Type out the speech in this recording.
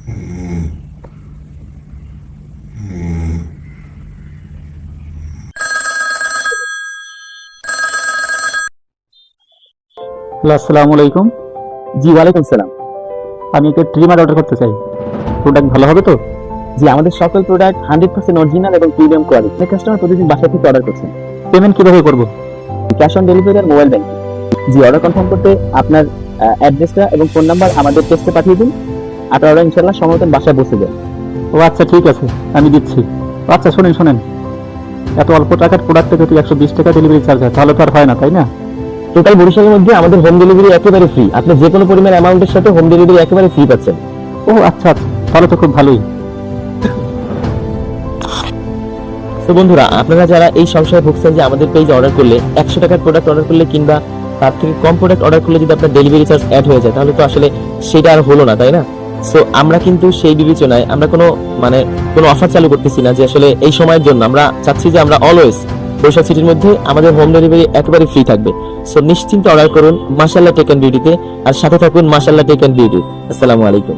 আসসালামু আলাইকুম। জি ওয়ালাইকুম সালাম। আমি একটা ট্রিমার অর্ডার করতে চাই। প্রোডাক্ট ভালো হবে তো? জি আমাদের সকল প্রোডাক্ট 100% অরিজিনাল এবং প্রিমিয়াম কোয়ালিটি। কাস্টমার প্রতিদিন বাসা থেকে অর্ডার করছেন। পেমেন্ট কিভাবে করব? ক্যাশ অন ডেলিভারি আর মোবাইল ব্যাংকিং। জি অর্ডার কনফার্ম করতে আপনার অ্যাড্রেসটা এবং ফোন নাম্বার আমাদের টেক্সটে পাঠিয়ে দিন। আপনার অর্ডার ইনশাআল্লাহ সময় মতন বাসায় পৌঁছে যাবে। ও আচ্ছা, ঠিক আছে, আমি দিচ্ছি। আচ্ছা শোনেন, এত অল্প টাকার প্রোডাক্টে যদি 120 টাকা ডেলিভারি চার্জ হয় তাহলে তো আর হয় না, তাই না? টোটাল বরিশালের মধ্যে আমাদের হোম ডেলিভারি একেবারে ফ্রি। আপনি যে কোনো পরিমাণ অ্যামাউন্টের সাথে হোম ডেলিভারি একেবারে ফ্রি পাচ্ছেন। ও আচ্ছা, তাহলে তো খুব ভালোই। তো বন্ধুরা, আপনারা যারা এই সংশয়ে ভুগছেন যে আমাদের পেজে অর্ডার করলে 100 টাকার প্রোডাক্ট অর্ডার করলে কিংবা তার থেকে কম প্রোডাক্ট অর্ডার করলে যদি আপনার ডেলিভারি চার্জ অ্যাড হয়ে যায়, তাহলে তো আসলে সেটা আর হলো না, তাই না? সো আমরা কিন্তু সেই বিবেচনায় আমরা কোনো অফার চালু করতেছি না যে আসলে এই সময়ের জন্য। আমরা চাচ্ছি যে আমরা অলওয়েজ বরিশাল সিটির মধ্যে আমাদের হোম ডেলিভারি একেবারে ফ্রি থাকবে। সো নিশ্চিন্তে অর্ডার করুন মাশাআল্লাহ টেক এন্ড বিউটিতে, আর সাথে থাকুন মাশাআল্লাহ টেক এন্ড বিউটি। আসসালামু আলাইকুম।